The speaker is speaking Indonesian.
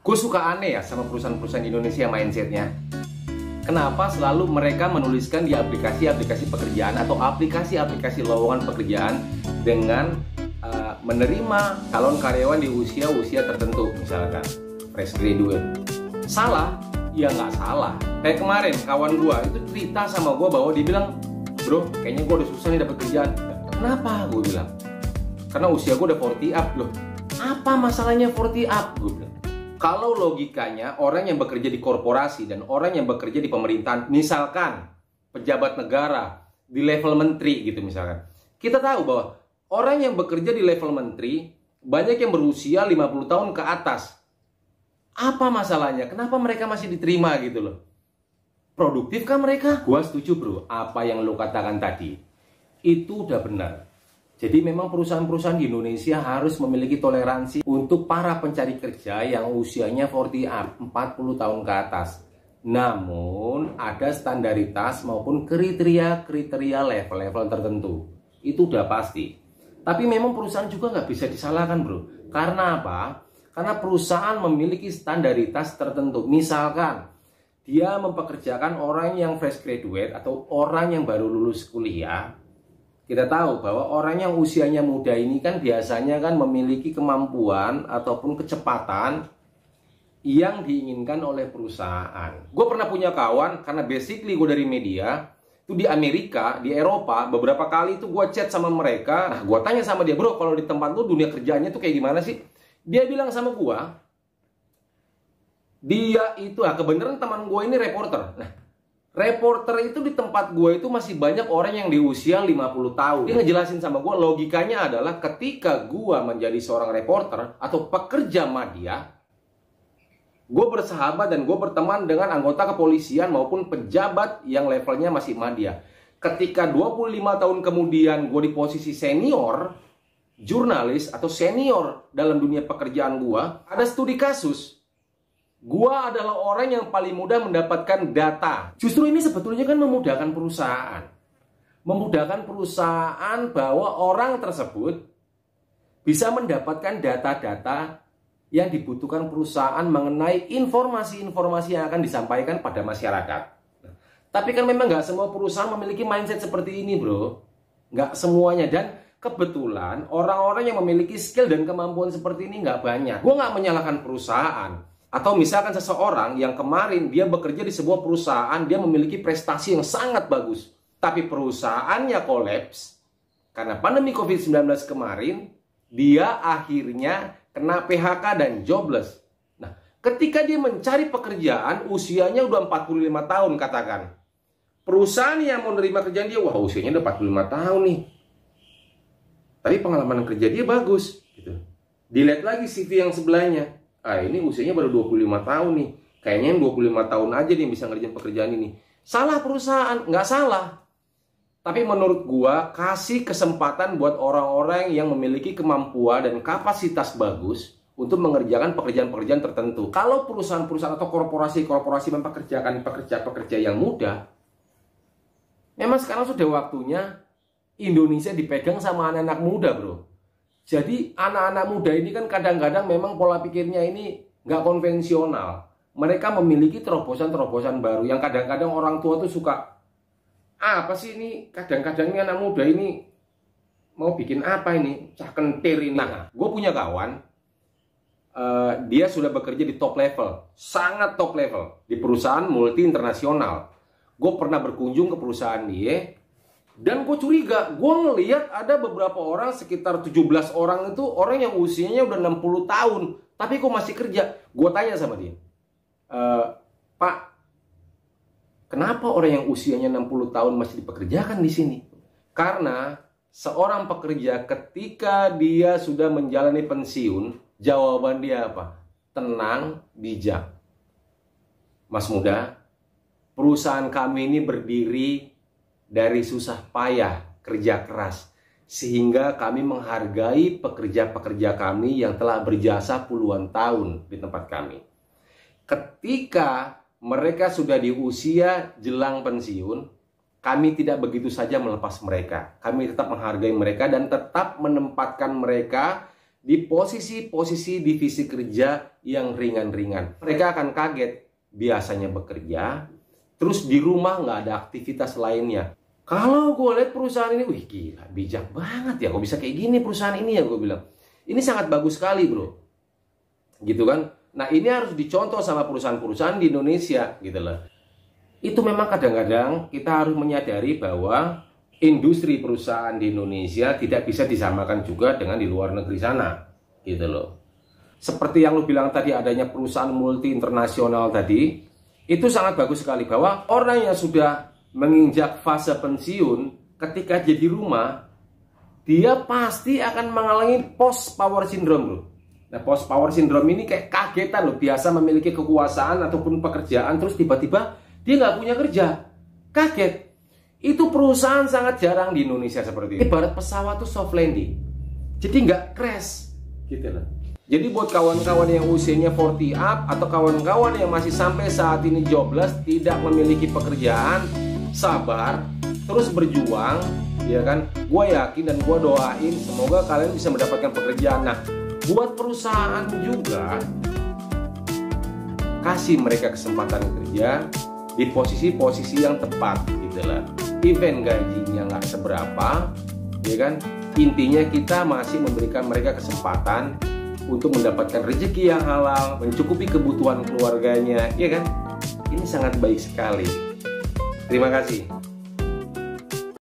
Gue suka aneh ya sama perusahaan-perusahaan Indonesia mindsetnya. Kenapa selalu mereka menuliskan di aplikasi-aplikasi pekerjaan atau aplikasi-aplikasi lowongan pekerjaan dengan menerima calon karyawan di usia tertentu, misalkan fresh graduate. Salah? Ya nggak salah. Kayak kemarin kawan gue itu cerita sama gue bahwa dia bilang, bro, kayaknya gue udah susah nih dapet kerjaan. Kenapa? Gue bilang, karena usia gue udah 40 up loh. Apa masalahnya 40 up? Gue bilang, kalau logikanya orang yang bekerja di korporasi dan orang yang bekerja di pemerintahan, misalkan pejabat negara di level menteri gitu misalkan, kita tahu bahwa orang yang bekerja di level menteri banyak yang berusia 50 tahun ke atas. Apa masalahnya? Kenapa mereka masih diterima gitu loh? Produktifkah mereka? Gua setuju bro, apa yang lo katakan tadi itu udah benar. Jadi memang perusahaan-perusahaan di Indonesia harus memiliki toleransi untuk para pencari kerja yang usianya 40 up, 40 tahun ke atas. Namun ada standaritas maupun kriteria level-level tertentu. Itu udah pasti. Tapi memang perusahaan juga nggak bisa disalahkan bro. Karena apa? Karena perusahaan memiliki standaritas tertentu. Misalkan dia mempekerjakan orang yang fresh graduate atau orang yang baru lulus kuliah. Kita tahu bahwa orang yang usianya muda ini kan biasanya kan memiliki kemampuan ataupun kecepatan yang diinginkan oleh perusahaan. Gue pernah punya kawan, karena basically gue dari media, itu di Amerika, di Eropa, beberapa kali itu gue chat sama mereka. Nah, gue tanya sama dia, bro, kalau di tempat lu dunia kerjanya tuh kayak gimana sih? Dia bilang sama gue, dia itu, kebenaran teman gue ini reporter. Nah, reporter itu di tempat gue itu masih banyak orang yang di usia 50 tahun. Dia ngejelasin sama gue, logikanya adalah ketika gue menjadi seorang reporter atau pekerja media, gue bersahabat dan gue berteman dengan anggota kepolisian maupun pejabat yang levelnya masih media. Ketika 25 tahun kemudian gue di posisi senior, jurnalis atau senior dalam dunia pekerjaan gue, ada studi kasus. Gua adalah orang yang paling mudah mendapatkan data. Justru ini sebetulnya kan memudahkan perusahaan. Memudahkan perusahaan bahwa orang tersebut bisa mendapatkan data-data yang dibutuhkan perusahaan mengenai informasi-informasi yang akan disampaikan pada masyarakat. Tapi kan memang nggak semua perusahaan memiliki mindset seperti ini bro. Nggak semuanya, dan kebetulan orang-orang yang memiliki skill dan kemampuan seperti ini nggak banyak. Gua nggak menyalahkan perusahaan. Atau misalkan seseorang yang kemarin dia bekerja di sebuah perusahaan, dia memiliki prestasi yang sangat bagus, tapi perusahaannya kolaps karena pandemi COVID-19 kemarin, dia akhirnya kena PHK dan jobless. Nah, ketika dia mencari pekerjaan, usianya udah 45 tahun katakan. Perusahaan yang mau menerima kerjaan dia, wah usianya udah 45 tahun nih. Tapi pengalaman kerja dia bagus gitu. Dilihat lagi CV yang sebelahnya. Ini usianya baru 25 tahun nih. Kayaknya yang 25 tahun aja nih bisa ngerjain pekerjaan ini. Salah perusahaan? Nggak salah. Tapi menurut gua, kasih kesempatan buat orang-orang yang memiliki kemampuan dan kapasitas bagus untuk mengerjakan pekerjaan-pekerjaan tertentu. Kalau perusahaan-perusahaan atau korporasi-korporasi mempekerjakan pekerja-pekerja yang muda, memang sekarang sudah waktunya Indonesia dipegang sama anak-anak muda bro. Jadi anak-anak muda ini kan kadang-kadang memang pola pikirnya ini nggak konvensional. Mereka memiliki terobosan-terobosan baru yang kadang-kadang orang tua tuh suka, apa sih ini, kadang-kadang ini anak muda ini mau bikin apa ini, cah kentir ini. Nah, gue punya kawan, dia sudah bekerja di top level, sangat top level, di perusahaan multi internasional. Gue pernah berkunjung ke perusahaan dia, dan gue curiga, gue ngeliat ada beberapa orang, sekitar 17 orang itu orang yang usianya udah 60 tahun, tapi kok masih kerja. Gue tanya sama dia, Pak, kenapa orang yang usianya 60 tahun masih dipekerjakan di sini? Karena seorang pekerja ketika dia sudah menjalani pensiun, jawaban dia apa? Tenang, bijak. Mas muda, perusahaan kami ini berdiri dari susah payah, kerja keras, sehingga kami menghargai pekerja-pekerja kami yang telah berjasa puluhan tahun di tempat kami. Ketika mereka sudah di usia jelang pensiun, kami tidak begitu saja melepas mereka. Kami tetap menghargai mereka dan tetap menempatkan mereka di posisi-posisi divisi kerja yang ringan-ringan. Mereka akan kaget, biasanya bekerja, terus di rumah nggak ada aktivitas lainnya. Kalau gue lihat perusahaan ini, wih gila, bijak banget ya, kok bisa kayak gini perusahaan ini ya, gue bilang. Ini sangat bagus sekali bro. Gitu kan. Nah ini harus dicontoh sama perusahaan-perusahaan di Indonesia gitu loh. Itu memang kadang-kadang kita harus menyadari bahwa industri perusahaan di Indonesia tidak bisa disamakan juga dengan di luar negeri sana gitu loh. Seperti yang lu bilang tadi, adanya perusahaan multi internasional tadi, itu sangat bagus sekali bahwa orang yang sudah menginjak fase pensiun ketika jadi rumah, dia pasti akan mengalami post power syndrome bro. Nah post power syndrome ini kayak kagetan loh, biasa memiliki kekuasaan ataupun pekerjaan terus tiba-tiba dia nggak punya kerja, kaget. Itu perusahaan sangat jarang di Indonesia seperti itu. Ibarat pesawat tuh soft landing, jadi nggak crash gitu loh. Jadi buat kawan-kawan yang usianya 40 up atau kawan-kawan yang masih sampai saat ini jobless, tidak memiliki pekerjaan, sabar, terus berjuang, ya kan? Gue yakin dan gue doain semoga kalian bisa mendapatkan pekerjaan. Nah, buat perusahaan juga kasih mereka kesempatan kerja di posisi-posisi yang tepat, gitu lah. Event gajinya nggak seberapa, ya kan? Intinya kita masih memberikan mereka kesempatan untuk mendapatkan rezeki yang halal, mencukupi kebutuhan keluarganya, ya kan? Ini sangat baik sekali. Terima kasih.